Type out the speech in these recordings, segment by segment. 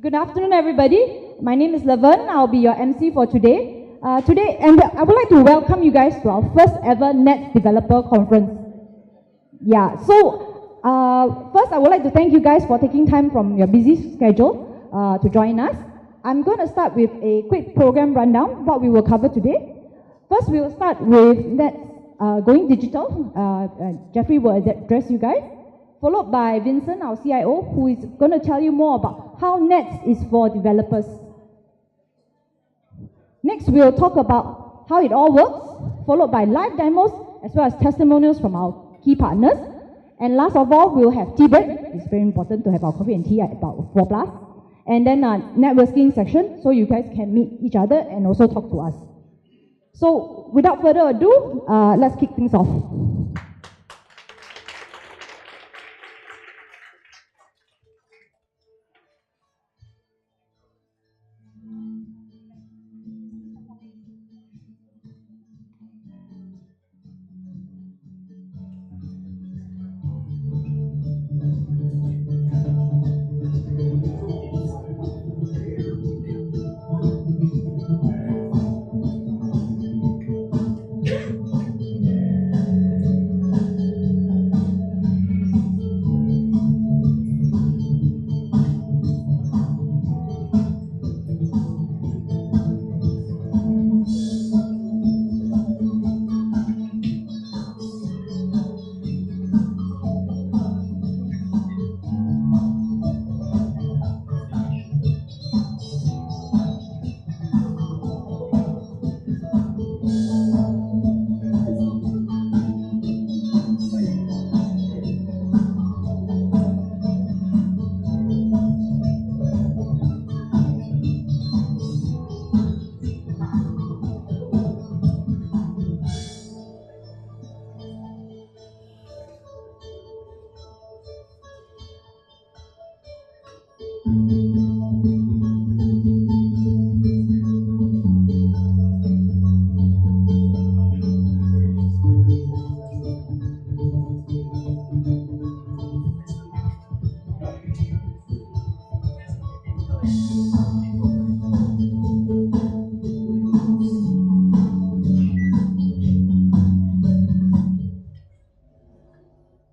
Good afternoon, everybody. My name is Lavan. I'll be your MC for today. And I would like to welcome you guys to our first ever Nets Developer Conference. First I would like to thank you guys for taking time from your busy schedule to join us. I'm going to start with a quick program rundown, what we will cover today. First, we will start with Nets going digital. Jeffrey will address you guys, followed by Vincent, our CIO, who is going to tell you more about how Nets is for developers. Next, we'll talk about how it all works, followed by live demos, as well as testimonials from our key partners. And last of all, we'll have tea break. It's very important to have our coffee and tea at about 4+. And then a networking section, so you guys can meet each other and also talk to us. So, without further ado, let's kick things off.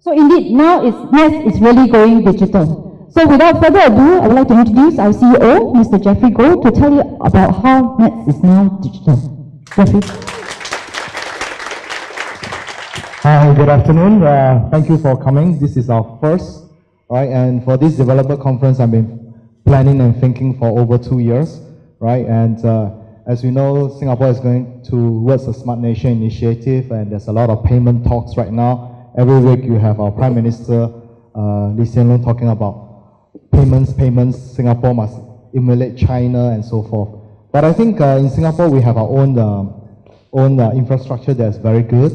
So indeed, now Nets is really going digital. So without further ado, I would like to introduce our CEO, Mr. Jeffrey Goh, to tell you about how Nets is now digital. Jeffrey. Hi, good afternoon. Thank you for coming. This is our first, right? And for this developer conference, I've been planning and thinking for over 2 years, right? And as we know, Singapore is going towards a Smart Nation initiative, and there's a lot of payment talks right now. Every week you have our Prime Minister, Lee Hsien Loong, talking about payments, Singapore must emulate China and so forth. But I think in Singapore we have our own infrastructure that's very good,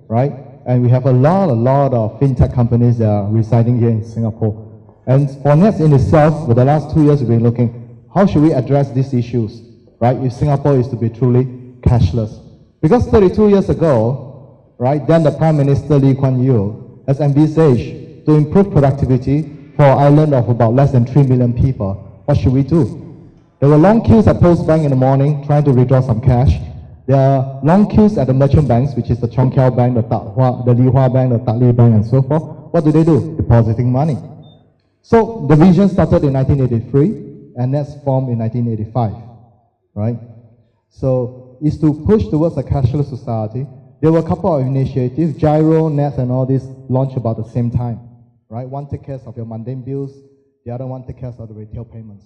right? And we have a lot of fintech companies that are residing here in Singapore. And for Nets in itself, for the last 2 years we've been looking, how should we address these issues, right? If Singapore is to be truly cashless. Because 32 years ago, right, then the Prime Minister Lee Kuan Yew has envisaged to improve productivity for an island of about less than 3 million people. What should we do? There were long queues at Post Bank in the morning trying to withdraw some cash. There are long queues at the merchant banks, which is the Chong Kiao Bank, the Li Hua Bank, the Tak Li Bank, and so forth. What do? Depositing money. So the vision started in 1983, and Nets formed in 1985, right? So it's to push towards a cashless society. There were a couple of initiatives, Gyro, Nets, and all this launched about the same time, right? One takes care of your mundane bills, the other one takes care of the retail payments.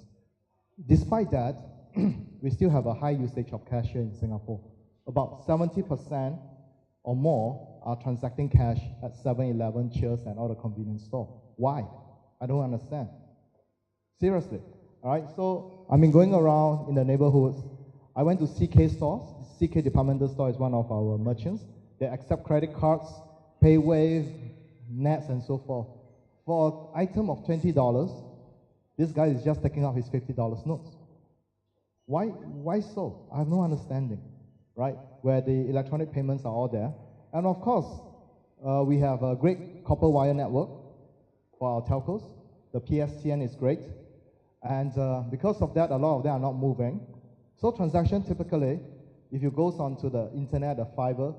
Despite that, we still have a high usage of cash here in Singapore. About 70% or more are transacting cash at 7-Eleven, Cheers, and all the convenience stores. Why? I don't understand. Seriously, all right? So I've been going around in the neighborhoods. I went to CK stores. CK Departmental Store is one of our merchants. They accept credit cards, PayWave, Nets, and so forth. For an item of $20, this guy is just taking out his $50 notes. Why so? I have no understanding, right? Where the electronic payments are all there. And of course, we have a great copper wire network for our telcos. The PSTN is great. And because of that, a lot of them are not moving. So transaction typically, if you go onto the internet, the fiber,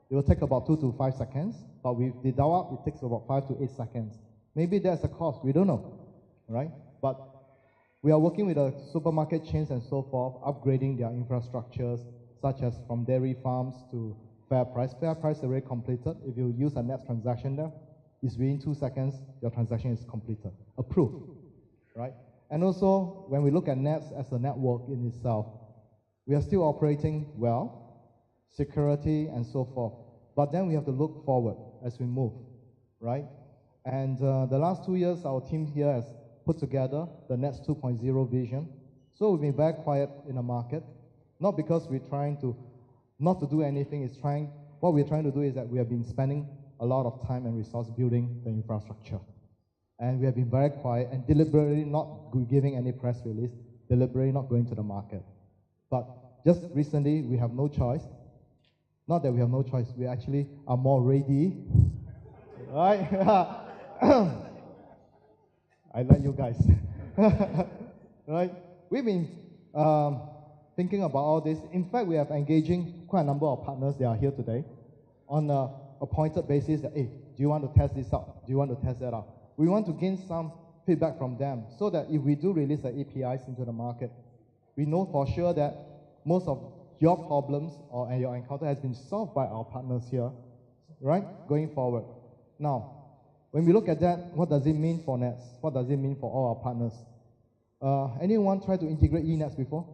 it will take about 2 to 5 seconds, but with the dial-up, it takes about 5 to 8 seconds. Maybe there's a cost, we don't know, right? But we are working with the supermarket chains and so forth, upgrading their infrastructures, such as from dairy farms to Fair Price. Fair Price is already completed. If you use a net transaction there, it's within 2 seconds, your transaction is completed, approved, right? And also, when we look at nets as a network in itself, we are still operating well, security and so forth. But then we have to look forward as we move, right? And the last 2 years, our team here has put together the Nets 2.0 vision. So we've been very quiet in the market, not because we're trying to not to do anything. What we're trying to do is that we have been spending a lot of time and resource building the infrastructure. And we have been very quiet and deliberately not giving any press release, deliberately not going to the market. But just recently, we have no choice. Not that we have no choice, we actually are more ready, right? I like you guys, right? We've been thinking about all this. In fact, we have engaging quite a number of partners that are here today on an appointed basis that, hey, do you want to test this out? Do you want to test that out? We want to gain some feedback from them so that if we do release the APIs into the market, we know for sure that most of your problems and your encounter has been solved by our partners here, right, going forward. Now, when we look at that, what does it mean for Nets? What does it mean for all our partners? Anyone try to integrate eNets before?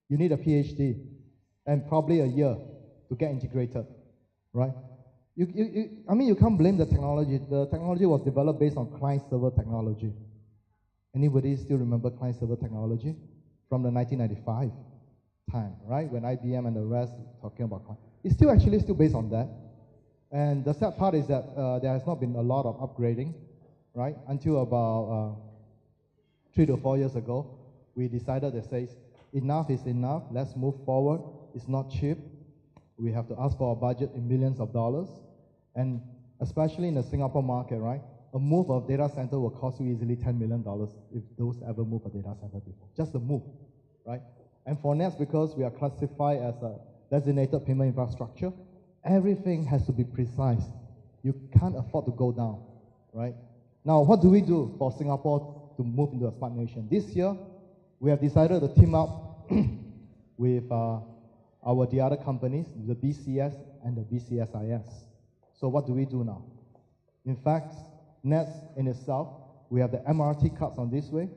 You need a PhD and probably a year to get integrated, right? I mean, you can't blame the technology. The technology was developed based on client-server technology. Anybody still remember client-server technology? From the 1995 time, right? When IBM and the rest talking about client. It's still actually based on that. And the sad part is that there has not been a lot of upgrading, right? Until about 3 to 4 years ago, we decided to say, enough is enough, let's move forward. It's not cheap. We have to ask for a budget in millions of dollars. And especially in the Singapore market, right? A move of data center will cost you easily $10 million if those ever move a data center before. Just the move, right? And for Nets, because we are classified as a designated payment infrastructure, everything has to be precise. You can't afford to go down, right? Now, what do we do for Singapore to move into a smart nation? This year, we have decided to team up with the other companies, the BCS and the BCSIS. So what do we do now? In fact, Nets in itself, we have the MRT cards on this way,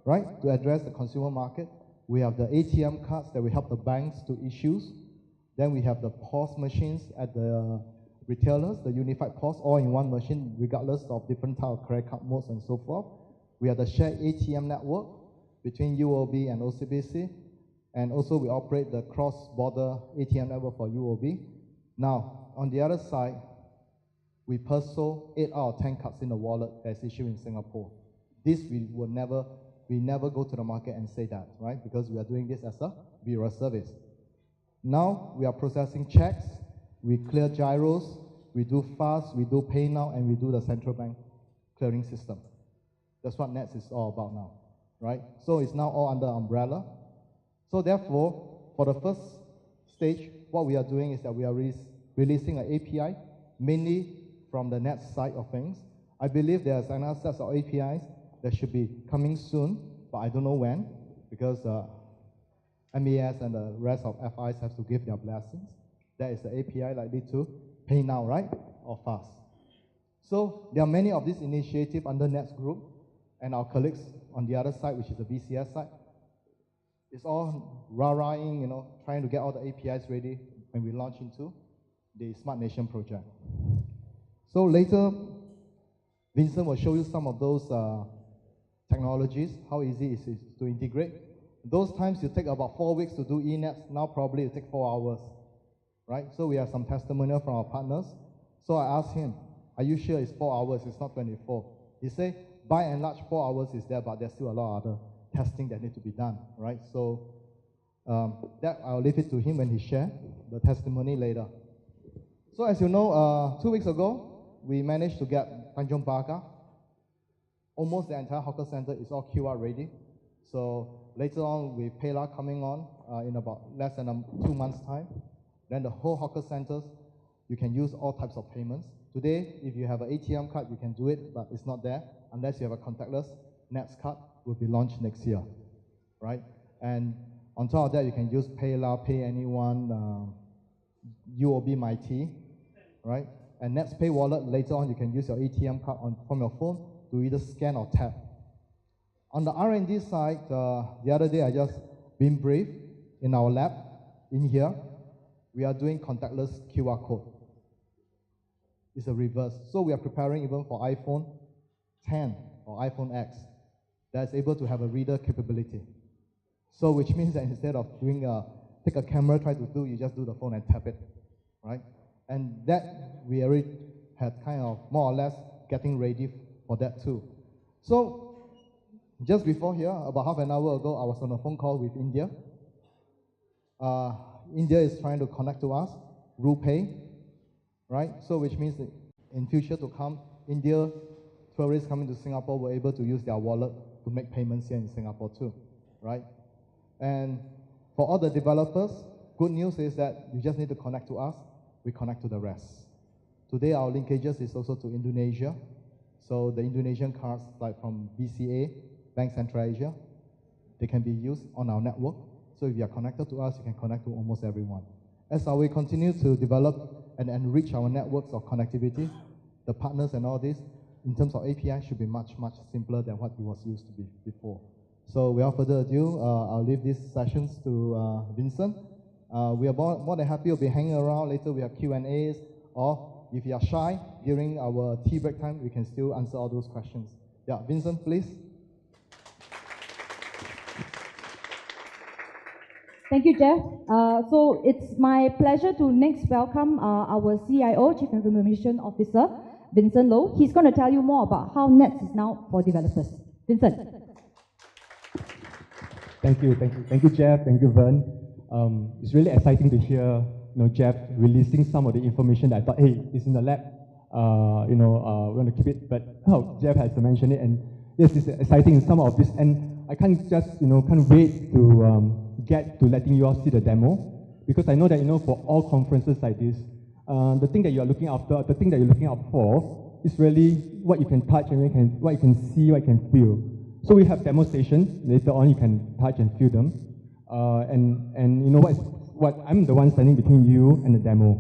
right, to address the consumer market. We have the ATM cards that we help the banks to issue. Then we have the POS machines at the retailers, the unified POS, all in one machine, regardless of different type of credit card modes and so forth. We have the shared ATM network between UOB and OCBC. And also we operate the cross-border ATM network for UOB. Now, on the other side, we pursue 8 out of 10 cards in the wallet that's issued in Singapore. This we never go to the market and say that, right? Because we are doing this as a bureau service. Now we are processing checks, we clear gyros, we do fast, we do pay now, and we do the central bank clearing system. That's what Nets is all about now, right? So it's now all under umbrella. So therefore, for the first stage, what we are doing is that we are releasing an API, mainly from the Nets side of things. I believe there's another set of APIs that should be coming soon, but I don't know when, because MES and the rest of FIs have to give their blessings. That is the API likely to pay now, right? Or fast. So there are many of these initiatives under Nets Group, and our colleagues on the other side, which is the BCS side. It's all rah-rahing, trying to get all the APIs ready when we launch into the Smart Nation project. So later, Vincent will show you some of those technologies, how easy it is to integrate. Those times you take about 4 weeks to do eNets, now probably it takes 4 hours, right? So we have some testimonial from our partners. So I asked him, are you sure it's 4 hours, it's not 24? He said, by and large, 4 hours is there, but there's still a lot of other testing that need to be done, right? So that I'll leave it to him when he shares the testimony later. So as you know, 2 weeks ago, we managed to get Tanjong Pagar almost the entire hawker center is all QR ready. So later on, with PayLah coming on in about less than 2 months' time, then the whole hawker centers, you can use all types of payments. Today, if you have an ATM card, you can do it, but it's not there unless you have a contactless NETS card. Will be launched next year, right? And on top of that, you can use PayLah, Pay Anyone, UOB MyT, right? And NETS Pay Wallet, later on, you can use your ATM card from your phone to either scan or tap. On the R&D side, the other day I just been briefed in our lab in here. We are doing contactless QR code. It's a reverse. So we are preparing even for iPhone 10 or iPhone X that's able to have a reader capability. So which means that instead of doing take a camera, try to do, you just do the phone and tap it, right? And that we already had kind of more or less getting ready for that too. So just before here, about half an hour ago, I was on a phone call with India. India is trying to connect to us, RuPay, right? So which means that in future to come, India tourists coming to Singapore were able to use their wallet to make payments here in Singapore too, right? And for all the developers, good news is that you just need to connect to us, we connect to the rest. Today our linkages is also to Indonesia. So the Indonesian cards like from BCA, Bank Central Asia, they can be used on our network. So if you are connected to us, you can connect to almost everyone. As we continue to develop and enrich our networks of connectivity, the partners and all this, in terms of API, should be much, much simpler than what it was used to be before. So without further ado, I'll leave these sessions to Vincent. We are more than happy to be hanging around. Later we have Q&As, or if you are shy, during our tea break time, we can still answer all those questions. Yeah, Vincent, please. Thank you, Jeff. So it's my pleasure to next welcome our CIO, Chief Information Officer, Vincent Low. He's going to tell you more about how NETS is now for developers. Vincent. Thank you, Jeff. Thank you, Vern. It's really exciting to hear, Jeff releasing some of the information that I thought, hey, it's in the lab. We're going to keep it, but Jeff has mentioned it, and yes, it's exciting in some of this, and I can't just, can't wait to get to letting you all see the demo, because I know that, for all conferences like this, the thing that you are looking after, the thing that you're looking out for, is really what you can touch and what you can see, what you can feel. So we have demo stations. Later on, you can touch and feel them. And you know what? I'm the one standing between you and the demo.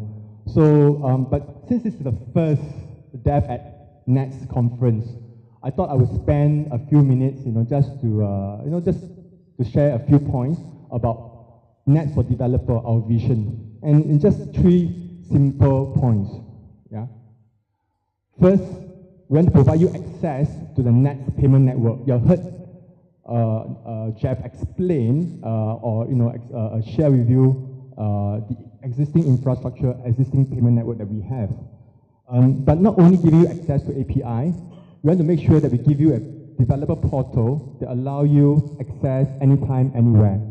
So, but since this is the first Dev at NETS conference, I thought I would spend a few minutes, just to share a few points about NETS for developer, our vision, and in just 3 simple points. Yeah. First, we want to provide you access to the NETS payment network. You have heard Jeff explain or share with you the existing infrastructure, existing payment network that we have. But not only give you access to API, we want to make sure that we give you a developer portal that allow you access anytime, anywhere.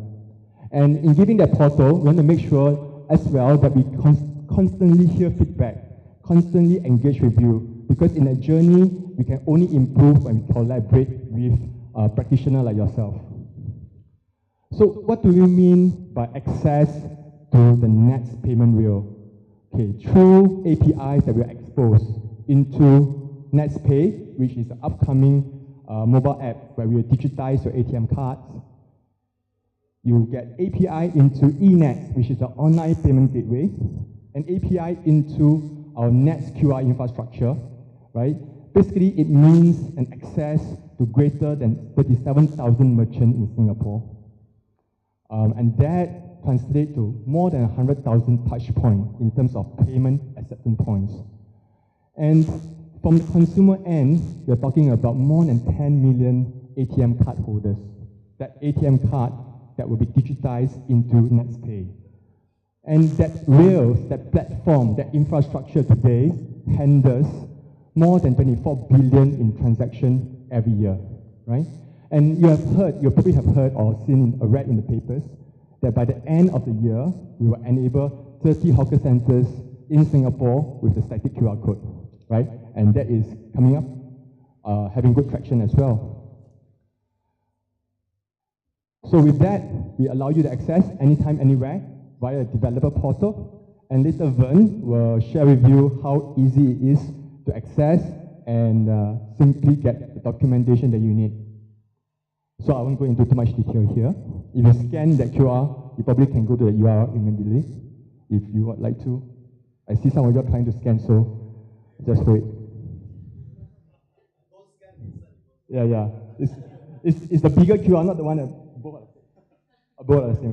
And in giving that portal, we want to make sure as well that we constantly hear feedback, constantly engage with you, because in that journey, we can only improve when we collaborate with a practitioner like yourself. So what do we mean by access to the NETS payment rail? Okay, through APIs that we expose into NETS Pay, which is the upcoming mobile app where we will digitize your ATM cards. You get API into eNETS, which is the online payment gateway, and API into our NETS QR infrastructure, right? Basically, it means an access to greater than 37,000 merchants in Singapore. And that translates to more than 100,000 touch points in terms of payment acceptance points. And from the consumer end, we're talking about more than 10 million ATM card holders. That ATM card that will be digitized into NETS Pay. And that rails, that platform, that infrastructure today handles more than 24 billion in transactions every year, right? And you probably have heard or seen or read in the papers that by the end of the year, we will enable 30 hawker centers in Singapore with the static QR code, right? And that is coming up having good traction as well. So with that, we allow you to access anytime, anywhere via a developer portal. And later, Vern will share with you how easy it is to access and simply get the documentation that you need. So I won't go into too much detail here. If you scan that QR, you probably can go to the URL immediately if you would like to. I see some of you are trying to scan, so just wait. Yeah. It's the bigger QR, not the one that both are the same.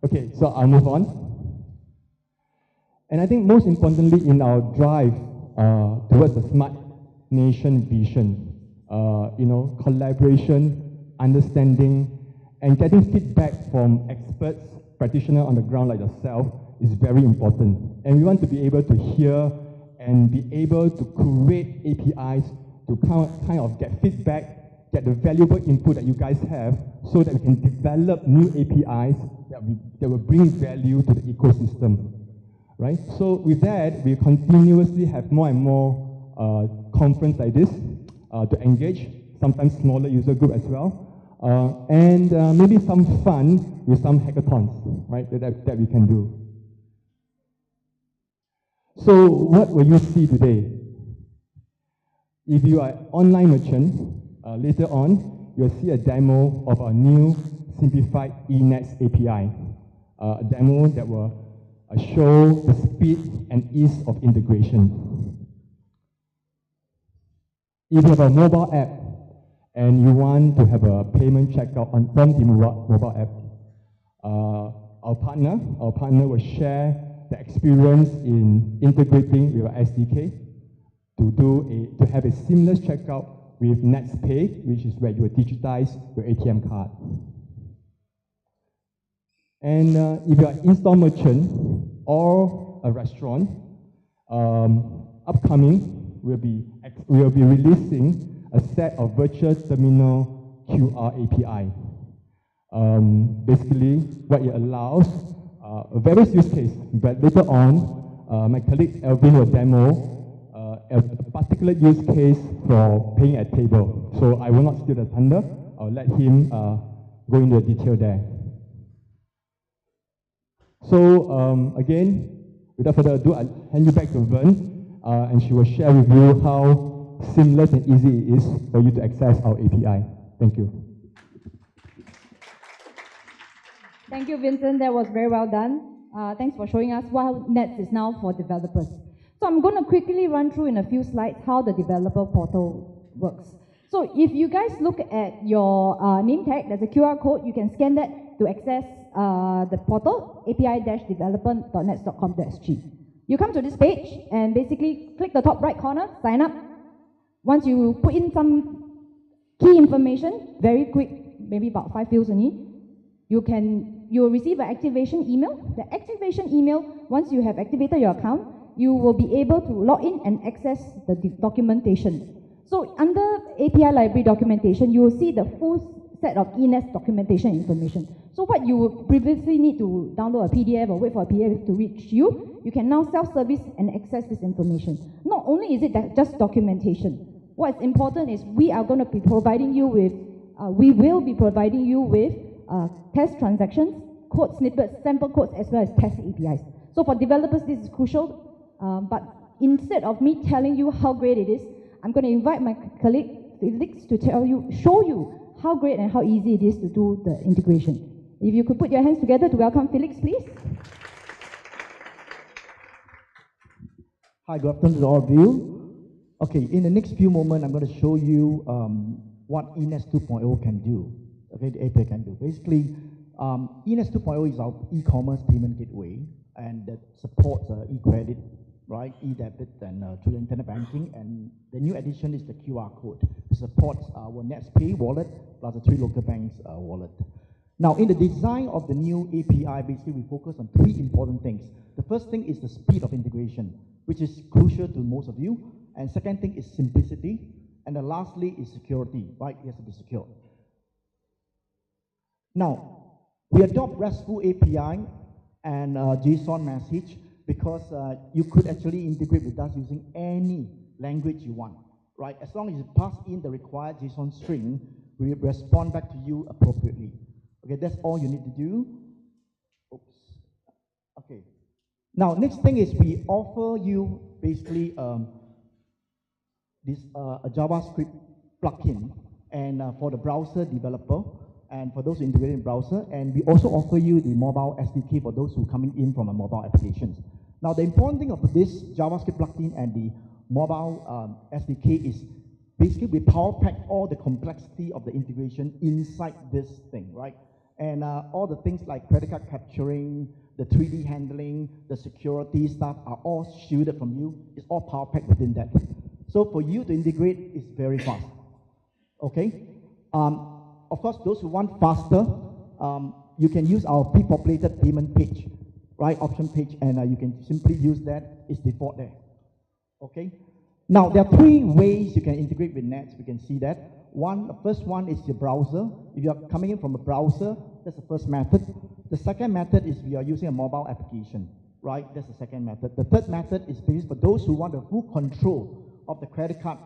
Okay, so I'll move on. And I think most importantly in our drive towards the smart nation vision, collaboration, understanding, and getting feedback from experts, practitioners on the ground like yourself is very important. And we want to be able to hear and be able to create APIs to kind of get feedback, get the valuable input that you guys have so that we can develop new APIs that will bring value to the ecosystem, right? So with that, we continuously have more and more conference like this to engage, sometimes smaller user group as well, and maybe some fun with some hackathons, right, that we can do. So what will you see today? If you are an online merchant, later on, you'll see a demo of our new simplified eNets API, a demo that will show the speed and ease of integration. If you have a mobile app and you want to have a payment checkout from the mobile app, our partner will share the experience in integrating with our SDK to have a seamless checkout with NetsPay, which is where you will digitize your ATM card. And if you are an in-store merchant or a restaurant, upcoming we'll be releasing a set of virtual terminal QR API. Basically, what it allows various use cases, but later on, my colleague Elvin will demo a particular use case for paying at table. So I will not steal the thunder. I'll let him go into the detail there. So again, without further ado, I'll hand you back to Vern, and she will share with you how seamless and easy it is for you to access our API. Thank you. Thank you, Vincent. That was very well done. Thanks for showing us what Nets is now for developers. So I'm going to quickly run through in a few slides how the developer portal works. So if you guys look at your name tag, there's a QR code. You can scan that to access the portal, api-developer.nets.com.sg. You come to this page and basically click the top right corner, sign up. Once you put in some key information, very quick, maybe about 5 fields only, you will receive an activation email. The activation email, once you have activated your account, you will be able to log in and access the documentation. So under API library documentation, you will see the full set of eNets documentation information. So what you would previously need to download a PDF or wait for a PDF to reach you, you can now self-service and access this information. Not only is it just documentation, what's important is we are going to be providing you with, test transactions, code snippets, sample codes, as well as test APIs. So for developers, this is crucial. But instead of me telling you how great it is, I'm going to invite my colleague Felix to show you how great and how easy it is to do the integration. If you could put your hands together to welcome Felix, please. Hi, good afternoon to all of you. Okay, in the next few moments, I'm going to show you what eNets 2.0 can do. Okay, the API can do. Basically, eNets 2.0 is our e-commerce payment gateway, and that supports e-credit, right, e-debit, and through the internet banking. And the new addition is the QR code. It supports our NetsPay wallet plus the 3 local banks wallet. Now, in the design of the new API, basically we focus on 3 important things. The first thing is the speed of integration, which is crucial to most of you. And second thing is simplicity. And then lastly is security, right? It has to be secure. Now, we adopt RESTful API and JSON message because you could actually integrate with us using any language you want. right? As long as you pass in the required JSON string, we will respond back to you appropriately. Okay, that's all you need to do. Oops. Okay. Now, next thing is we offer you basically this a JavaScript plugin, and for the browser developer, and for those integrated in browser, and we also offer you the mobile SDK for those who are coming in from a mobile applications. Now, the important thing of this JavaScript plugin and the mobile SDK is basically we power pack all the complexity of the integration inside this thing, right? And all the things like credit card capturing, the 3D handling, the security stuff are all shielded from you. It's all power packed within that. So for you to integrate, it's very fast. Okay? Of course, those who want faster, you can use our pre-populated payment page, right? Option page, and you can simply use that. It's default there. Okay? Now, there are 3 ways you can integrate with Nets. We can see that. The first one is your browser. If you are coming in from a browser, that's the first method. The second method is we are using a mobile application, right? That's the second method. The third method is basically for those who want the full control of the credit card,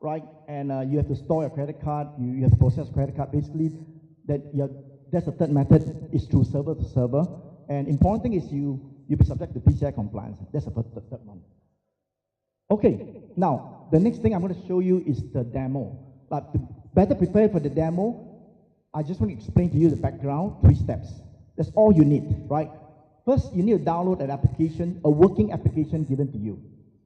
right? And you have to store your credit card, you have to process credit card. Basically, that's the third method, is through server to server. And important thing is you'll be subject to PCI compliance. That's the third one. Okay, now, the next thing I'm going to show you is the demo. But to better prepare for the demo, I just want to explain to you the background, 3 steps. That's all you need, right? First, you need to download an application, a working application given to you,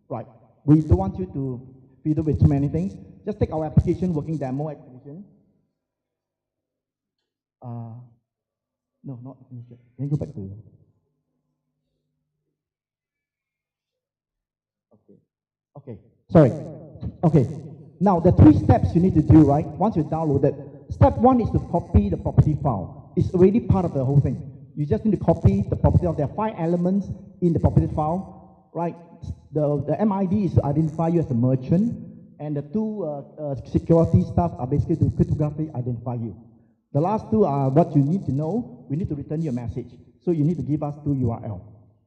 right? We don't want you to fiddle with too many things. Just take our application, working demo application. No, not finished yet. Can you go back to... Okay, sorry. Okay, now the 3 steps you need to do, right? Once you download it, step 1 is to copy the property file. It's already part of the whole thing. You just need to copy the property of there are 5 elements in the property file, right? The MID is to identify you as a merchant, and the 2 security stuff are basically to cryptographically identify you. The last 2 are what you need to know. We need to return you a message. So you need to give us 2 URL.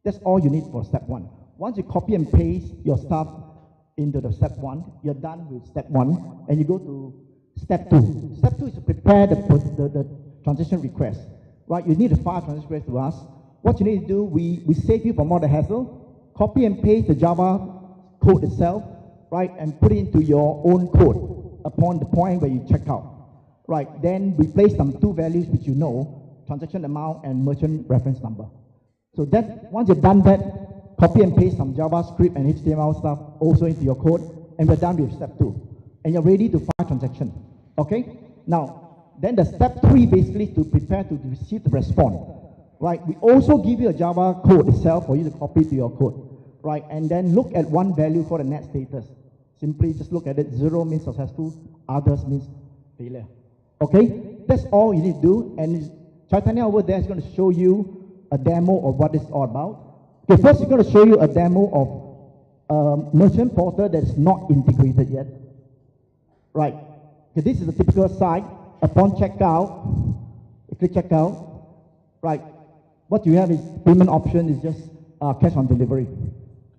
That's all you need for step 1. Once you copy and paste your stuff into the step 1, you're done with step 1, and you go to step 2. Step 2 is to prepare the transaction request, right? You need to file a transaction request to us. What you need to do, we save you from all the hassle, copy and paste the Java code itself, right, and put it into your own code upon the point where you check out, right? Then replace some 2 values which you know, transaction amount and merchant reference number. So that, once you've done that, copy and paste some JavaScript and HTML stuff also into your code, and we're done with step 2. And you're ready to file transaction, okay? Now, then the step 3 basically is to prepare to receive the response, right? We also give you a Java code itself for you to copy to your code, right? And then look at one value for the net status. Simply just look at it. 0 means successful, others means failure. Okay? That's all you need to do. And Chaitanya over there is going to show you a demo of what it's all about. Okay, first, we're going to show you a demo of a merchant portal that's not integrated yet. Right. Okay, this is a typical site. Upon checkout, you click checkout. Right. What you have is payment option is just cash on delivery.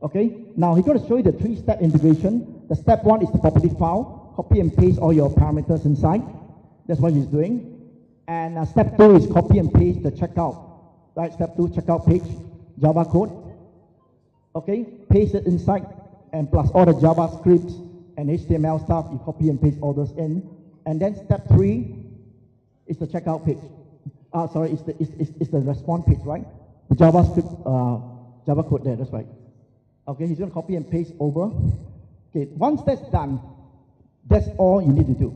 Okay. Now he's going to show you the 3-step integration. The step 1 is the property file. Copy and paste all your parameters inside. That's what he's doing. And step 2 is copy and paste the checkout. Right. Step 2, checkout page, Java code. Okay, paste it inside, and plus all the JavaScript and HTML stuff, you copy and paste all those in. And then step 3 is the checkout page. Sorry, it's the response page, right? The JavaScript, Java code there, that's right. Okay, he's going to copy and paste over. Okay, once that's done, that's all you need to do.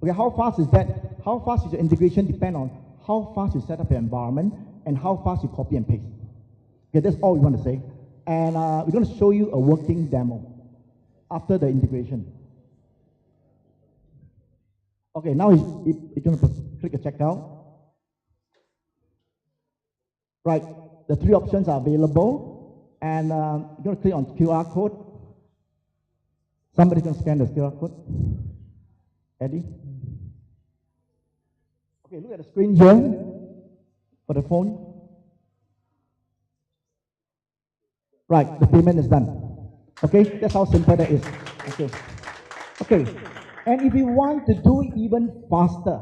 Okay, how fast is that? How fast is your integration depend on how fast you set up your environment and how fast you copy and paste. Okay, that's all we want to say. And we're going to show you a working demo after the integration. Okay, now he's going to click a checkout. Right, the 3 options are available. And you're going to click on QR code. Somebody's going to scan the QR code. Eddie? Okay, look at the screen here for the phone. Right, the payment is done. Okay, that's how simple that is. Okay. Okay, and if you want to do it even faster,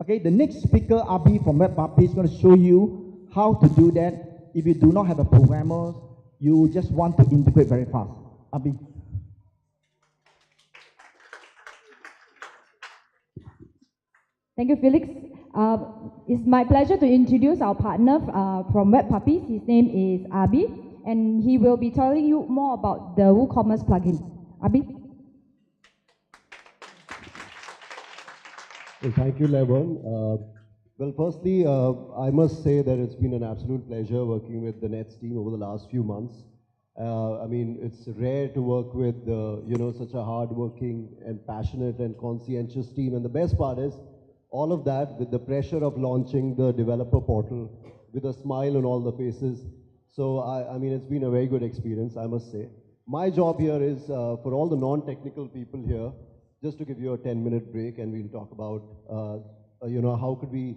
okay, the next speaker, Abi from WebPuppy, is going to show you how to do that. If you do not have a programmer, you just want to integrate very fast. Abi. Thank you, Felix. It's my pleasure to introduce our partner from WebPuppies. His name is Abi, and he will be telling you more about the WooCommerce plugin. Abi? Well, thank you, Levon. Well, firstly, I must say that it's been an absolute pleasure working with the Nets team over the last few months. I mean, it's rare to work with, such a hardworking and passionate and conscientious team. And the best part is, all of that with the pressure of launching the developer portal with a smile on all the faces. So, I mean, it's been a very good experience, I must say. My job here is for all the non-technical people here, just to give you a 10-minute break, and we'll talk about, how could we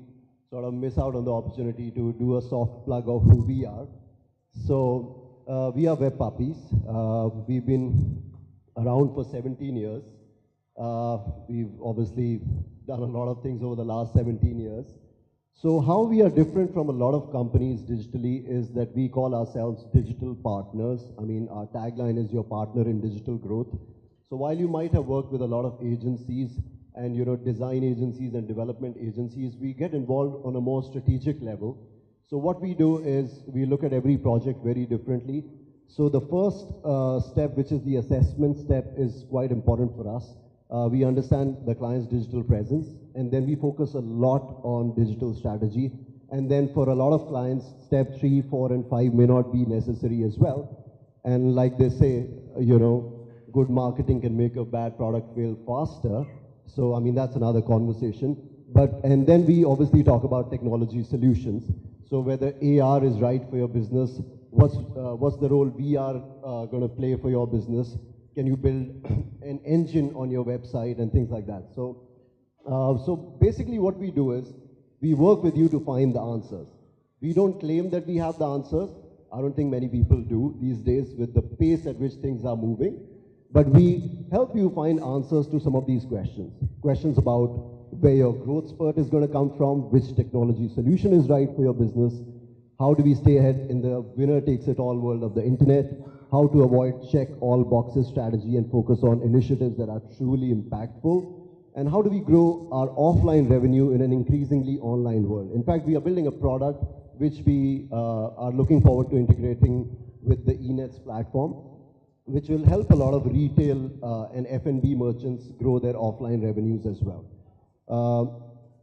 sort of miss out on the opportunity to do a soft plug of who we are. So we are WebPuppies. We've been around for 17 years. We've obviously done a lot of things over the last 17 years. So how we are different from a lot of companies digitally is that we call ourselves digital partners. I mean, our tagline is your partner in digital growth. So while you might have worked with a lot of agencies and design agencies and development agencies, we get involved on a more strategic level. So what we do is we look at every project very differently. So the first step, which is the assessment step, is quite important for us. We understand the client's digital presence, and then we focus a lot on digital strategy. And then for a lot of clients, step 3, 4, and 5 may not be necessary as well. And like they say, good marketing can make a bad product fail faster. So, I mean, that's another conversation. And then we obviously talk about technology solutions. So whether AR is right for your business, what's the role VR going to play for your business? Can you build an engine on your website and things like that? So, so basically what we do is we work with you to find the answers. We don't claim that we have the answers. I don't think many people do these days with the pace at which things are moving. But we help you find answers to some of these questions. Questions about where your growth spurt is going to come from, which technology solution is right for your business, how do we stay ahead in the winner-takes-it-all world of the internet, how to avoid check-all-boxes strategy and focus on initiatives that are truly impactful, and how do we grow our offline revenue in an increasingly online world. In fact, we are building a product which we are looking forward to integrating with the eNets platform, which will help a lot of retail and F&B merchants grow their offline revenues as well.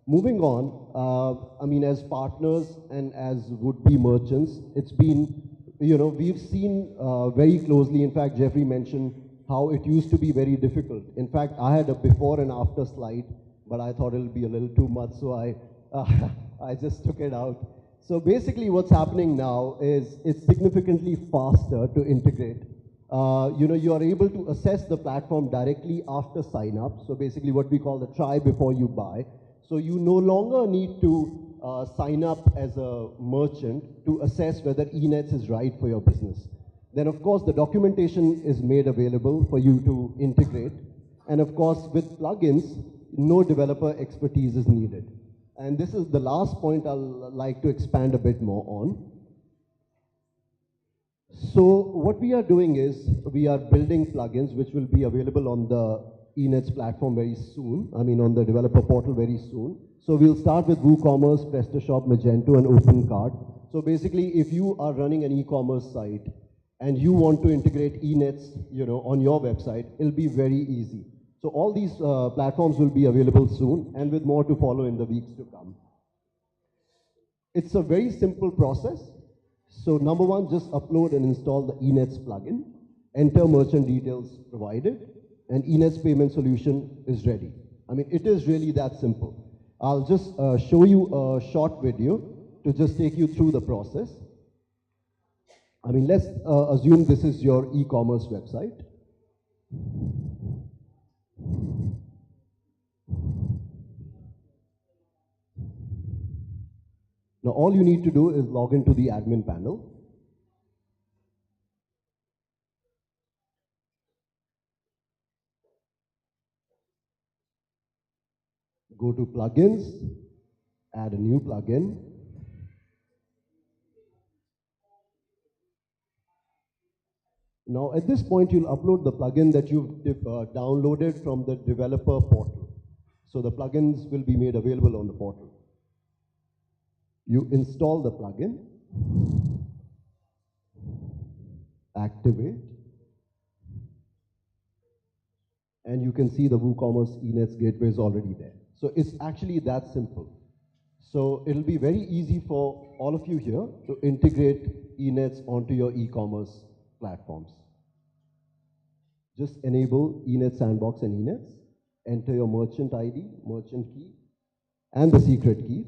Moving on, I mean, as partners and as would-be merchants, it's been, we've seen very closely, in fact, Jeffrey mentioned how it used to be very difficult. In fact, I had a before and after slide, but I thought it'll be a little too much, so I just took it out. So basically what's happening now is it's significantly faster to integrate. You are able to assess the platform directly after sign up. So basically what we call the try before you buy. So you no longer need to sign up as a merchant to assess whether eNets is right for your business. Then of course the documentation is made available for you to integrate. And of course with plugins, no developer expertise is needed. And this is the last point I'll like to expand a bit more on. So what we are doing is we are building plugins which will be available on the eNets platform very soon. I mean on the developer portal very soon. So we'll start with WooCommerce, PrestaShop, Magento, and OpenCart. So basically if you are running an e-commerce site and you want to integrate eNets, on your website, it'll be very easy. So all these platforms will be available soon, and with more to follow in the weeks to come. It's a very simple process. So number one, just upload and install the eNets plugin, enter merchant details provided, and eNets payment solution is ready. I mean, it is really that simple. I'll just show you a short video to just take you through the process. I mean, let's assume this is your e-commerce website. Now, all you need to do is log into the admin panel. go to plugins, add a new plugin. Now at this point, you'll upload the plugin that you've downloaded from the developer portal. So the plugins will be made available on the portal. You install the plugin, activate, and you can see the WooCommerce eNets gateway is already there. So it's actually that simple. So it'll be very easy for all of you here to integrate eNets onto your e-commerce platforms. Just enable eNet Sandbox and eNets, enter your merchant ID, merchant key, and the secret key.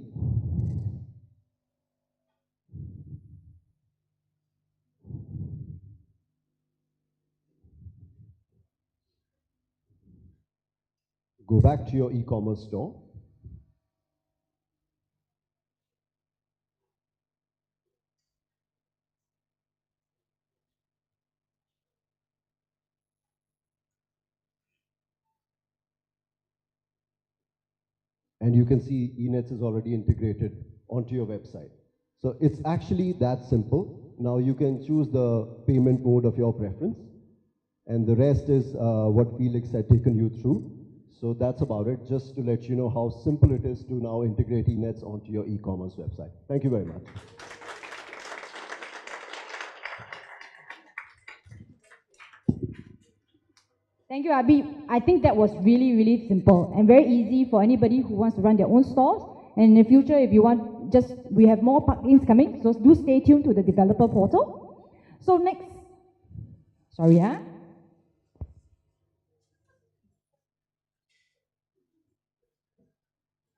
Go back to your e-commerce store. And you can see eNets is already integrated onto your website. So it's actually that simple. Now you can choose the payment mode of your preference. And the rest is what Felix had taken you through. So that's about it, just to let you know how simple it is to now integrate eNets onto your e-commerce website. Thank you very much. Thank you, Abi. I think that was really, really simple and very easy for anybody who wants to run their own stores. And in the future, if you want, we have more plugins coming, so do stay tuned to the developer portal. So next,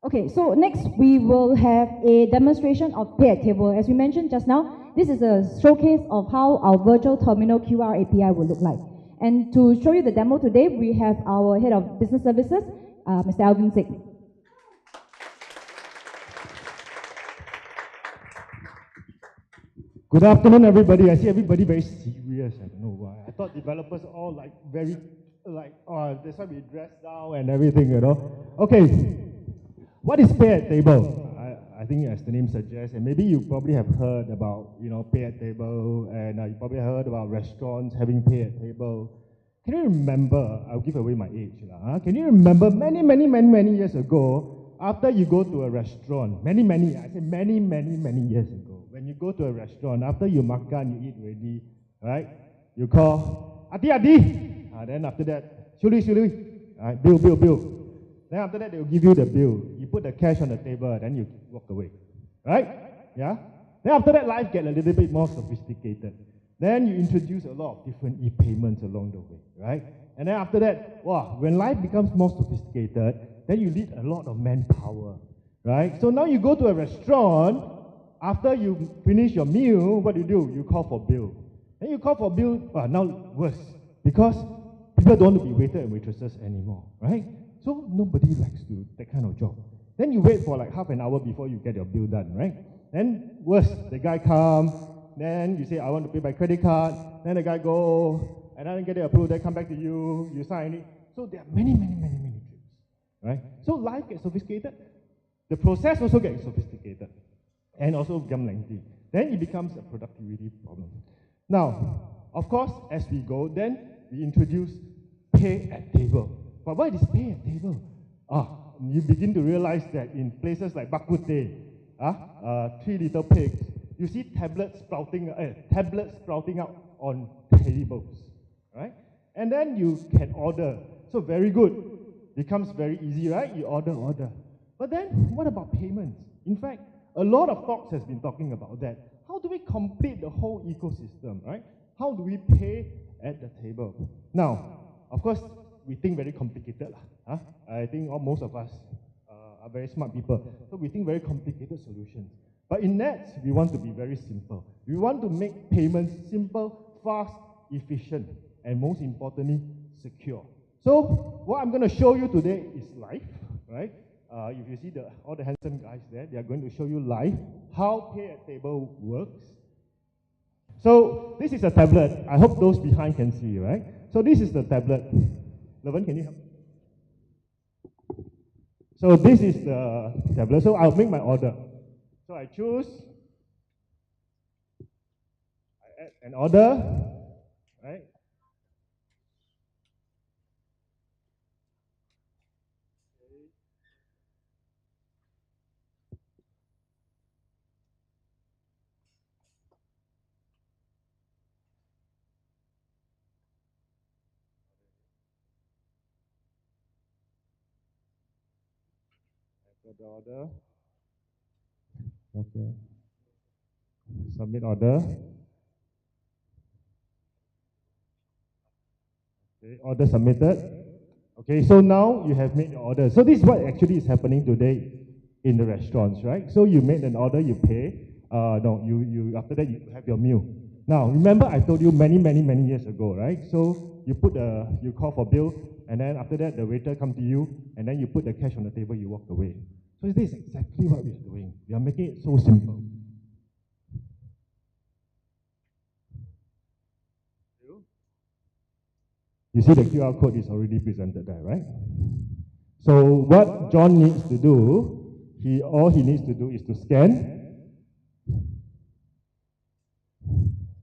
Okay, so next we will have a demonstration of Pay at Table. As we mentioned just now, this is a showcase of how our virtual terminal QR API will look like. And to show you the demo today, we have our Head of Business Services, Mr. Alvin Sig. Good afternoon, everybody. I see everybody very serious. I don't know why. I thought developers all that's why we dress down and everything, you know. Okay, what is Pay at Table? I think as the name suggests, and maybe you probably have heard about, Pay at Table, and you probably heard about restaurants having Pay at Table. Can you remember, I'll give away my age, can you remember many years ago, after you go to a restaurant, many years ago, when you go to a restaurant, after you makan, you eat ready, right? You call, Adi, then after that, Shuli, bill. Then after that, they'll give you the bill. You put the cash on the table, then you walk away. Right? Yeah? Then after that, life gets a little bit more sophisticated. Then you introduce a lot of different e-payments along the way. Right? And then after that, when life becomes more sophisticated, then you need a lot of manpower. Right? So now you go to a restaurant, after you finish your meal, what do? You call for bill. Then you call for bill, now worse. Because people don't want to be waiters and waitresses anymore. Right? So nobody likes to that kind of job. Then you wait for like half an hour before you get your bill done, right? Then worse, the guy comes, then you say, I want to pay by credit card, then the guy go, and then get it approved, then come back to you, you sign it. So there are many trips, right? So life gets sophisticated, the process also gets sophisticated, and also become lengthy. Then it becomes a productivity problem. Now, of course, as we go, then we introduce Pay at Table. But what is Pay at Table? You begin to realize that in places like Bak Kut Teh, Three Little Pigs, you see tablets sprouting out on tables, right? And then you can order. So very good. Becomes very easy, right? You order. But then, what about payments? In fact, a lot of talks has been talking about that. How do we complete the whole ecosystem, right? How do we pay at the table? Now, of course, we think very complicated. I think most of us are very smart people. So we think very complicated solutions. But in Nets, we want to be very simple. We want to make payments simple, fast, efficient, and most importantly, secure. So what I'm going to show you today is live, right? If you see all the handsome guys there, they are going to show you live how Pay at Table works. So this is a tablet. I hope those behind can see, right? So this is the tablet. Levin, can you help? So this is the tablet. So I'll make my order. So I choose, I add an order, right? The order. Okay. Submit order. Okay, order submitted. Okay, so now you have made your order. So this is what actually is happening today in the restaurants, right? So you made an order, you pay. No, you after that you have your meal. Now remember I told you many years ago, right? So you call for bill, and then after that the waiter come to you, and then you put the cash on the table, you walk away. So this is exactly what we are doing. We are making it so simple. You see the QR code is already presented there, right? So what John needs to do, all he needs to do is to scan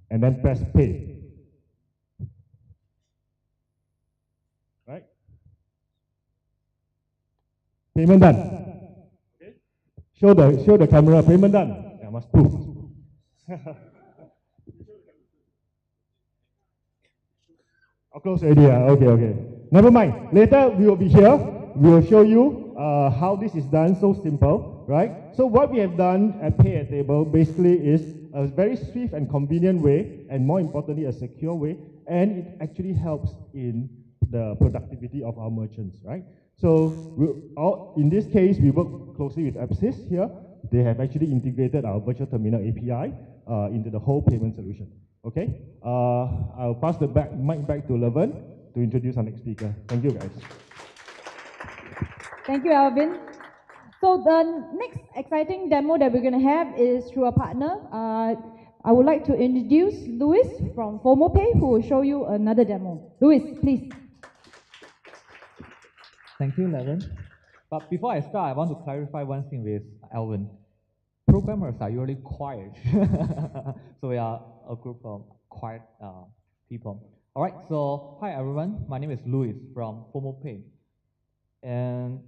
and then press pay. Right? Payment done. Okay. Show the camera, payment done. I must prove. I'll close already. Okay. Never mind. Later we will be here. We will show you how this is done. So simple, right? So what we have done at Pay at Table basically is a very swift and convenient way, and more importantly, a secure way, and it actually helps in the productivity of our merchants, right? So in this case, we work closely with Apsys here. They have actually integrated our virtual terminal API into the whole payment solution. Okay, I'll pass the mic back to Levin to introduce our next speaker. Thank you, guys. Thank you, Alvin. So the next exciting demo that we're going to have is through a partner. I would like to introduce Louis from FOMOPay, who will show you another demo. Louis, please. Thank you, Levin. But before I start, I want to clarify one thing with Alvin. Programmers are usually quiet. So we are a group of quiet people. All right, so hi everyone. My name is Louis from FOMOPay. And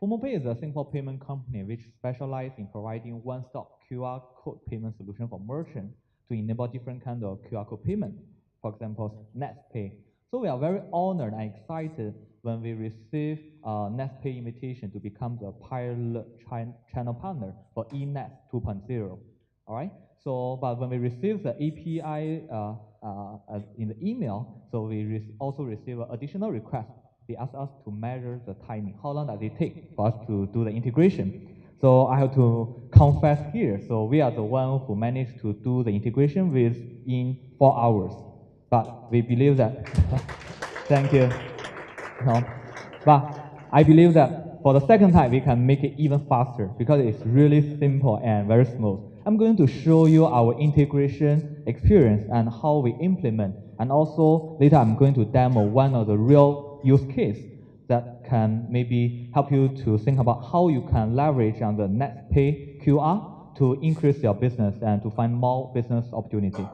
FOMOPay is a Singapore payment company which specializes in providing one-stop QR code payment solution for merchants to enable different kinds of QR code payment. For example, NetsPay. So we are very honored and excited when we receive NetsPay invitation to become the pilot channel partner for eNets 2.0. All right. So, but when we receive the API in the email, so we also receive an additional request. They ask us to measure the timing. How long does it take for us to do the integration? So I have to confess here. So we are the one who managed to do the integration within 4 hours. But we believe that, thank you. No. But I believe that for the second time, we can make it even faster because it's really simple and very smooth. I'm going to show you our integration experience and how we implement. And also later, I'm going to demo one of the real use case that can maybe help you to think about how you can leverage on the NetsPay QR to increase your business and to find more business opportunity.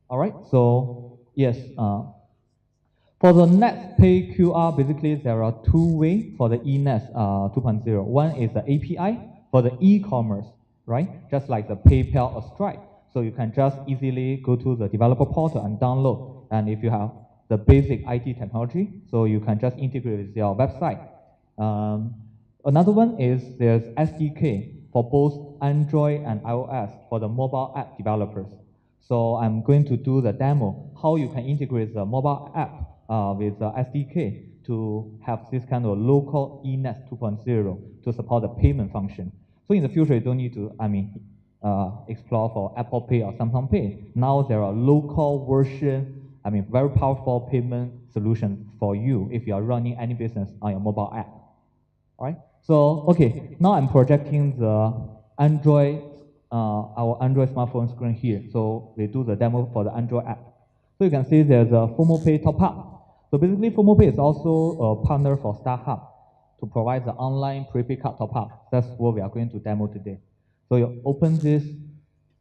All right, so yes, for the NetsPay QR, basically there are two ways for the eNets 2.0. One is the API for the e-commerce, right? Just like the PayPal or Stripe. So you can just easily go to the developer portal and download. And if you have the basic IT technology, so you can just integrate with your website. Another one is there's SDK for both Android and iOS for the mobile app developers. So I'm going to do the demo, how you can integrate the mobile app with the SDK to have this kind of local eNets 2.0 to support the payment function. So in the future, you don't need to, explore for Apple Pay or Samsung Pay. Now there are local version, very powerful payment solution for you if you are running any business on your mobile app. All right. So okay, now I'm projecting the Android. Our Android smartphone screen here. So we do the demo for the Android app. So you can see there's a FOMOPay top up. So basically FOMOPay is also a partner for StarHub. to provide the online prepaid card top-up. That's what we are going to demo today. So you open this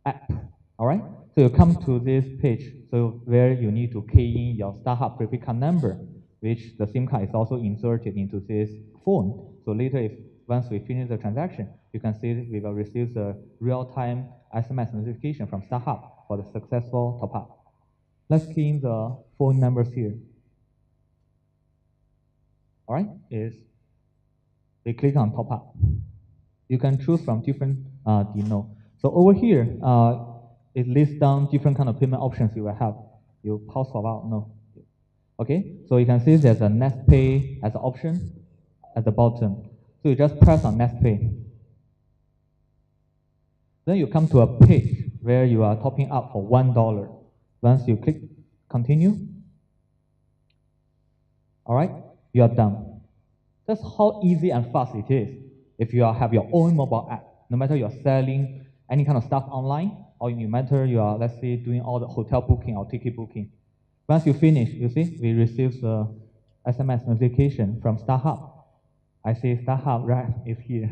app, all right? So you come to this page, so where you need to key in your StarHub prepaid card number, which the SIM card is also inserted into this phone. So later, once we finish the transaction, you can see we will receive the real-time SMS notification from StarHub for the successful top-up. Let's key in the phone numbers here. All right, we click on top-up. You can choose from different deno. So over here, it lists down different kind of payment options you will have. You pause for a while, no. Okay, so you can see there's a NestPay as an option at the bottom. So you just press on NestPay. Then you come to a page where you are topping up for $1. Once you click continue, all right, you are done. That's how easy and fast it is. If you have your own mobile app, no matter you're selling any kind of stuff online, or no matter you are, let's say, doing all the hotel booking or ticket booking. Once you finish, you see, we receive the SMS notification from StarHub. I see StarHub right is here.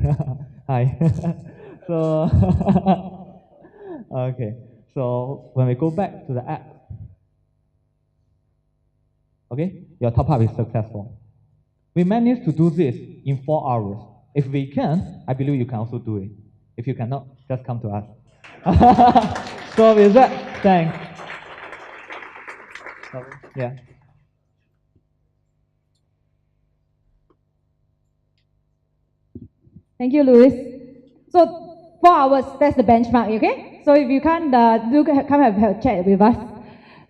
Hi. So, okay. So when we go back to the app, okay, your top-up is successful. We managed to do this in 4 hours. If we can, I believe you can also do it. If you cannot, just come to us. So with that, thanks. Yeah. Thank you, Louis. So 4 hours, that's the benchmark, okay? So if you can't, come have a chat with us.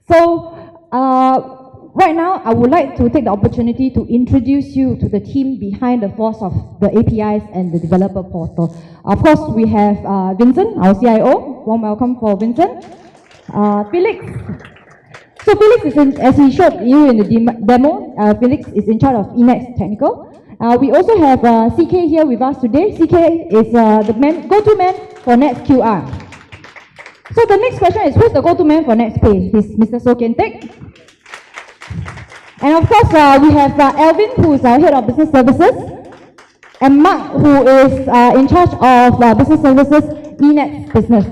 So right now, I would like to take the opportunity to introduce you to the team behind the force of the APIs and the developer portal. Of course, we have Vincent, our CIO. Warm welcome for Vincent. Felix. So Felix is as he showed you in the demo, Felix is in charge of Emacs Technical. We also have CK here with us today. CK is the go-to man for NetsQR. So the next question is, who's the go-to man for NetsPay? He's Mr. So Kian Teck. And of course, we have Alvin, who is our head of business services, and Mark, who is in charge of business services, eNet business.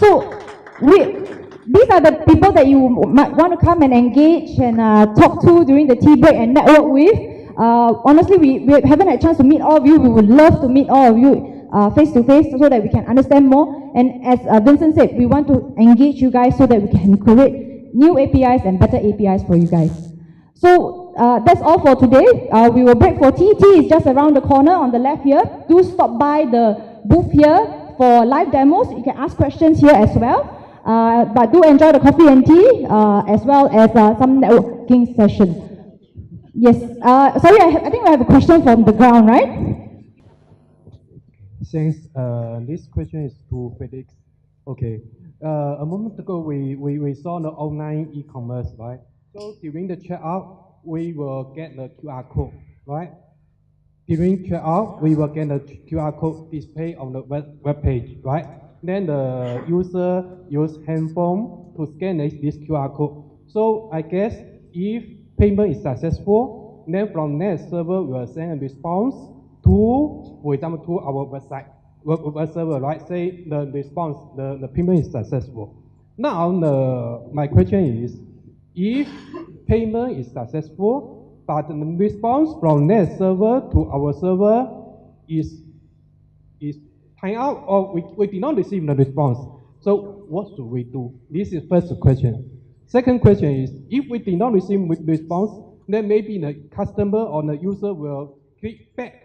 So these are the people that you might want to come and engage and talk to during the tea break and network with. Honestly, we haven't had a chance to meet all of you. We would love to meet all of you face to face so that we can understand more. And as Vincent said, we want to engage you guys so that we can create new APIs and better APIs for you guys. So that's all for today. We will break for tea. Tea is just around the corner on the left here. Do stop by the booth here for live demos. You can ask questions here as well. But do enjoy the coffee and tea as well as some networking sessions. Yes. Sorry, I think we have a question from the ground, right? Thanks. This question is to Felix. Okay. A moment ago, we saw the online e-commerce, right? So during the checkout, we will get the QR code, right? During checkout, we will get the QR code displayed on the web page, right? Then the user use handphone to scan this QR code. So I guess if payment is successful, then from next server we will send a response to, for example, to our web server, right? Say the response, the payment is successful. Now my question is, if payment is successful, but the response from next server to our server is time out, or we did not receive the response. So what should we do? This is first question. Second question is, if we did not receive response, then maybe the customer or the user will click back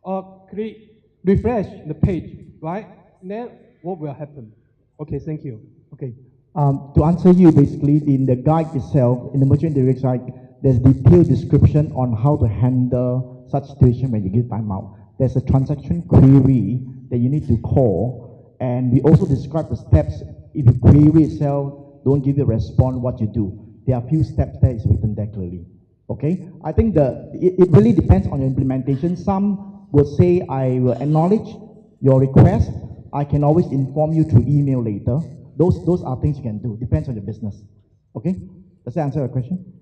or click refresh the page, right? Then what will happen? Okay, thank you. Okay. To answer you, basically, in the guide itself, in the merchant direct side, there's detailed description on how to handle such situation when you give timeout. There's a transaction query that you need to call, and we also describe the steps. If you query itself, don't give a response, what you do. There are a few steps that is written there clearly. Okay? I think it really depends on your implementation. Some will say, I will acknowledge your request. I can always inform you through email later. Those are things you can do. Depends on your business. Okay? Does that answer your question?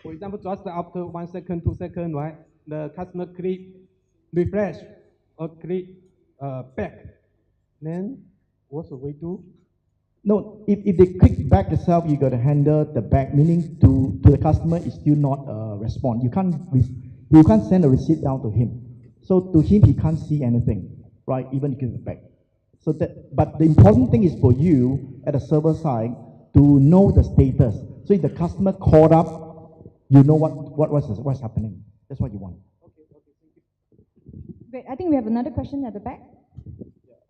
For example, just after 1 second, 2 seconds, right? The customer click refresh or click back. Then what's the way to? No, if they click back itself, you got to handle the back, meaning to the customer is still not respond. You can't send a receipt down to him. So to him, he can't see anything, right? Even if you give it back. So but the important thing is for you at the server side to know the status. So if the customer called up, you know what's happening. That's what you want. Great. I think we have another question at the back.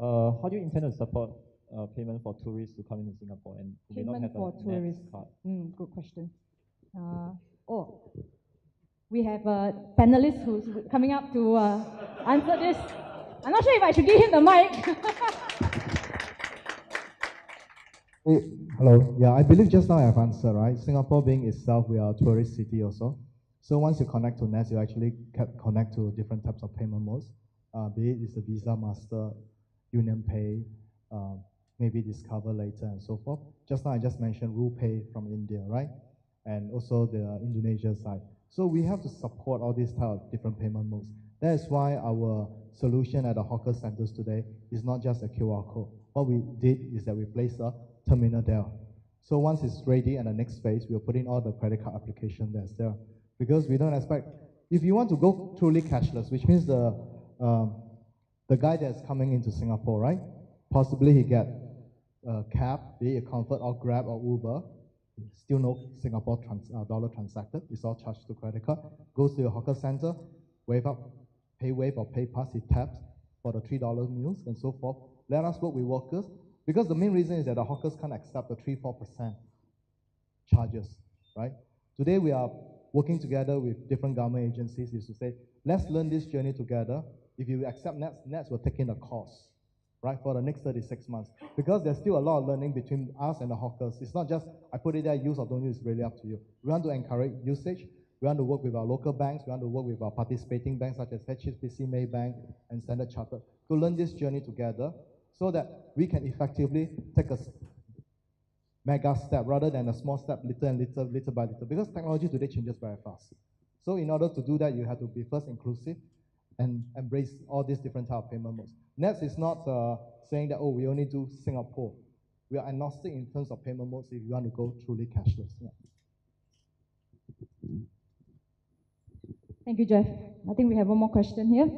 How do you intend to support payment for tourists to come into Singapore and who may not Payment have for a tourists. NETS card? Good question. We have a panelist who's coming up to answer this. I'm not sure if I should give him the mic. Hello. Yeah, I believe just now I've answered, right? Singapore being itself, we are a tourist city also. So once you connect to NETS, you actually connect to different types of payment modes. Be it it's a Visa, Master, Union Pay, maybe Discover later and so forth. Just now I just mentioned RuPay from India, right? And also the Indonesia side. So we have to support all these type of different payment modes. That is why our solution at the hawker centers today is not just a QR code. What we did is that we placed a terminal there. So once it's ready and the next phase, we'll put in all the credit card application that's there. Because we don't expect, if you want to go truly cashless, which means the guy that's coming into Singapore, right? Possibly he get a cab, be it a Comfort or Grab or Uber, still no Singapore dollar transacted, it's all charged to credit card, goes to your hawker center, wave up, pay wave or pay pass, he taps for the $3 meals and so forth. Let us work with workers, because the main reason is that the hawkers can't accept the 3-4% charges, right? Today we are working together with different government agencies is to say, let's learn this journey together. If you accept NETS, NETS will take in the cost, right, for the next 36 months. Because there's still a lot of learning between us and the hawkers. It's not just, I put it there, use or don't use, it's really up to you. We want to encourage usage. We want to work with our local banks. We want to work with our participating banks such as HSBC, Maybank, and Standard Chartered to learn this journey together so that we can effectively take a mega step rather than a small step, little by little, because technology today changes very fast. So in order to do that, you have to be first inclusive and embrace all these different type of payment modes. NETS is not saying that, oh, we only do Singapore. We are agnostic in terms of payment modes if you want to go truly cashless. Yeah. Thank you, Jeff. I think we have one more question here.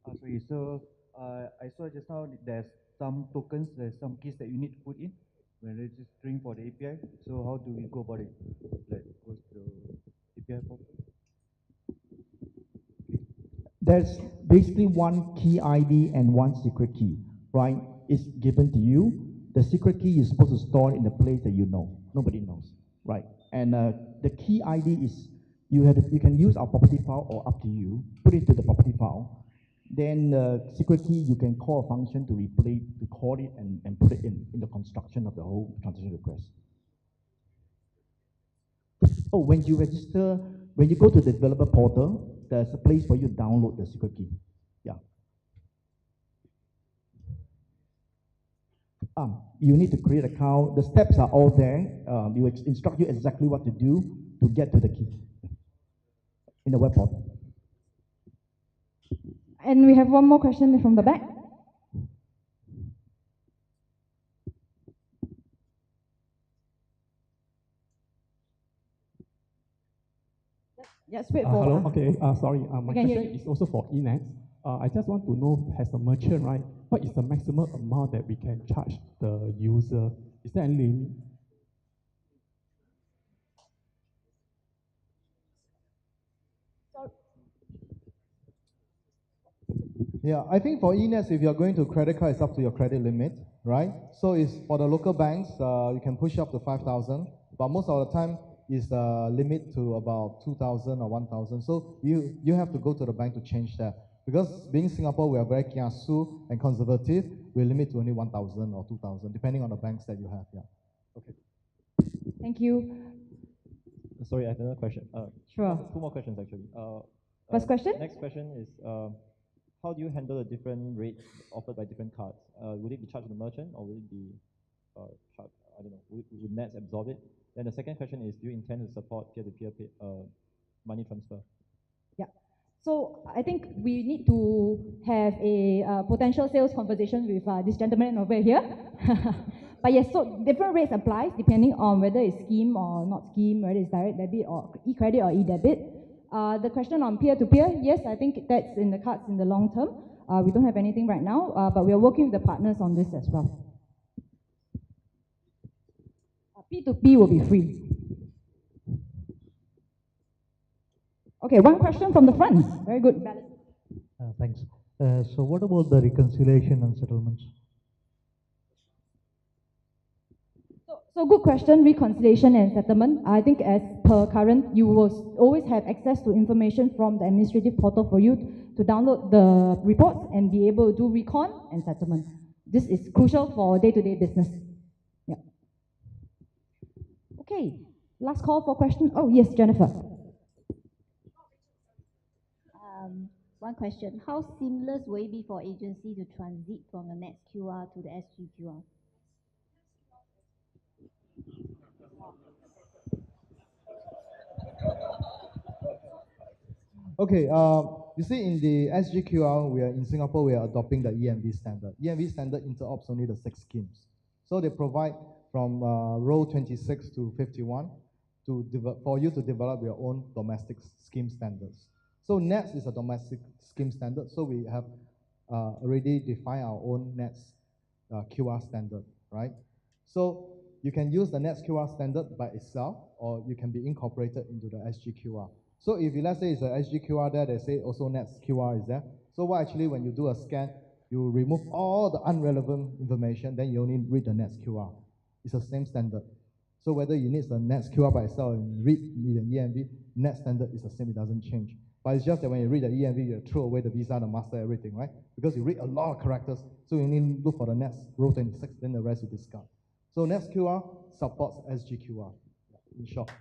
Sorry, so I saw just now there's some tokens, there's some keys that you need to put in when registering for the API. So how do we go about it? Like, goes to the API portal? There's basically one key ID and one secret key, right? It's given to you. The secret key is supposed to store in the place that you know. Nobody knows, right? And the key ID is, you can use our property file or up to you, put it to the property file. Then secret key, you can call a function to replace, to call it and put it in the construction of the whole transaction request. Oh, when you register, when you go to the developer portal, there's a place for you to download the secret key. Yeah. You need to create an account. The steps are all there. We will instruct you exactly what to do to get to the key in the web portal. And we have one more question from the back. Yes, wait for. Hello. Okay. Sorry. My can hear question you. is also for eNETS. I just want to know, as a merchant, right, what is the maximum amount that we can charge the user? Is there any limit? Yeah, I think for eNETS, if you're going to credit card, it's up to your credit limit, right? So it's for the local banks, you can push up to 5,000, but most of the time is limit to about 2,000 or 1,000. So you have to go to the bank to change that. Because being Singapore, we are very kiasu and conservative, we limit to only 1,000 or 2,000, depending on the banks that you have, yeah. Okay. Thank you. Sorry, I have another question. Sure. Two more questions, actually. First question? Next question is, how do you handle the different rates offered by different cards? Would it be charged to the merchant, or would it be charged, I don't know, would NETS absorb it? Then the second question is, do you intend to support peer-to-peer money transfer? Yeah. So I think we need to have a potential sales conversation with this gentleman over here. But yes, so different rates applies depending on whether it's scheme or not scheme, whether it's direct debit or e-credit or e-debit. The question on peer-to-peer, yes, I think that's in the cards in the long term. We don't have anything right now, but we are working with the partners on this as well. P2P will be free. Okay, one question from the front. Very good. Thanks. So what about the reconciliation and settlements? So good question, reconciliation and settlement. I think as per current, you will always have access to information from the administrative portal for you to download the reports and be able to do recon and settlement. This is crucial for day-to-day business. Yeah. Okay, last call for question. Oh yes, Jennifer. One question, how seamless will it be for agency to transit from the NETS QR to the SG QR? Okay, you see in the SGQR, in Singapore, we are adopting the EMV standard. EMV standard interops only the 6 schemes. So they provide from row 26 to 51 for you to develop your own domestic scheme standards. So NETS is a domestic scheme standard, so we have already defined our own NETS QR standard, right? So you can use the NETS QR standard by itself, or you can be incorporated into the SGQR. So if let's say it's a SGQR there, they say also NETS QR is there. So what actually when you do a scan, you remove all the unrelevant information, then you only read the NETS QR. It's the same standard. So whether you need the NETS QR by itself and read the EMV, NETS standard is the same, it doesn't change. But it's just that when you read the EMV, you throw away the visa, the master, everything, right? Because you read a lot of characters, so you only look for the NETS row 26, then the rest you discard. So NETS QR supports SGQR, in short.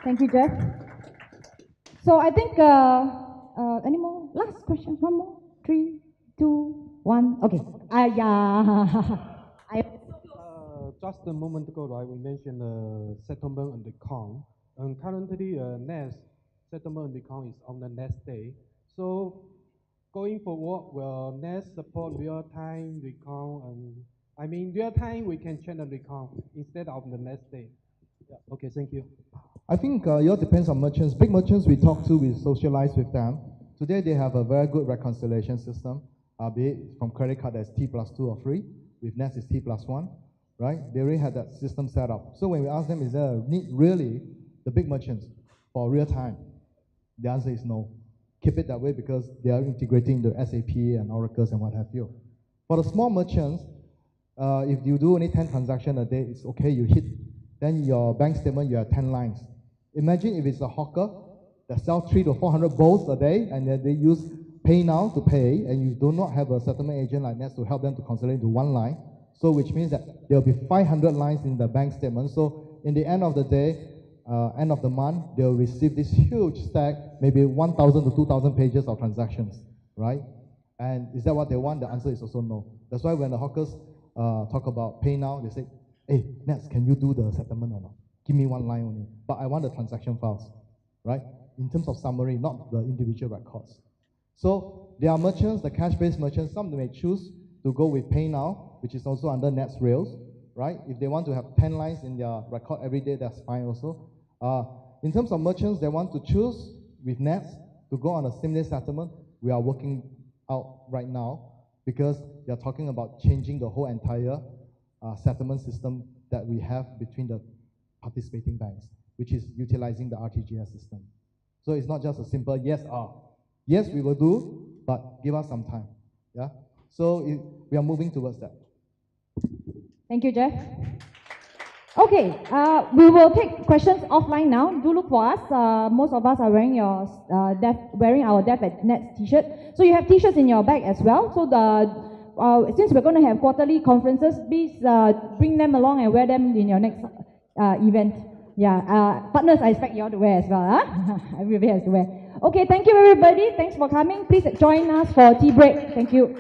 Thank you, Jeff. So I think, any more? Last question, one more? 3, 2, 1. Okay. Just a moment ago, right, we mentioned settlement on the account. And currently, NETS settlement on the account is on the next day. So going forward, will NETS support real-time recount? And I mean, real-time we can check the recount instead of the next day. Yeah. Okay, thank you. I think it all depends on merchants. Big merchants we talk to, we socialize with them. Today they have a very good reconciliation system, be it from credit card that's T+2 or free. With NETS it's T+1, right? They already had that system set up. So when we ask them, is there a need really, the big merchants, for real time? The answer is no. Keep it that way because they are integrating the SAP and Oracles and what have you. For the small merchants, if you do only 10 transactions a day, it's okay, you hit. Then your bank statement, you have 10 lines. Imagine if it's a hawker that sells 300 to 400 bowls a day and then they use Pay Now to pay, and you do not have a settlement agent like NETS to help them to consolidate into one line. So which means that there will be 500 lines in the bank statement. So in the end of the day, end of the month, they'll receive this huge stack, maybe 1,000 to 2,000 pages of transactions, right? And is that what they want? The answer is also no. That's why when the hawkers talk about Pay Now, they say, hey, NETS, can you do the settlement or not? Give me one line only. But I want the transaction files, right? In terms of summary, not the individual records. So there are merchants, the cash-based merchants, some may choose to go with Pay Now, which is also under NETS Rails, right? If they want to have 10 lines in their record every day, that's fine also. In terms of merchants, they want to choose with NETS to go on a seamless settlement. We are working out right now because they are talking about changing the whole entire settlement system that we have between the participating banks, which is utilizing the RTGS system. So it's not just a simple yes, yes, we will do, but give us some time. Yeah. So we are moving towards that. Thank you, Jeff. Okay, we will take questions offline now. Do look for us. Most of us are wearing our Deaf at NETS t-shirt. So you have t-shirts in your bag as well. So since we're going to have quarterly conferences, please bring them along and wear them in your next event. Yeah, partners, I expect you all to wear as well. Huh? Everybody has to wear. Okay, thank you everybody. Thanks for coming. Please join us for tea break. Thank you.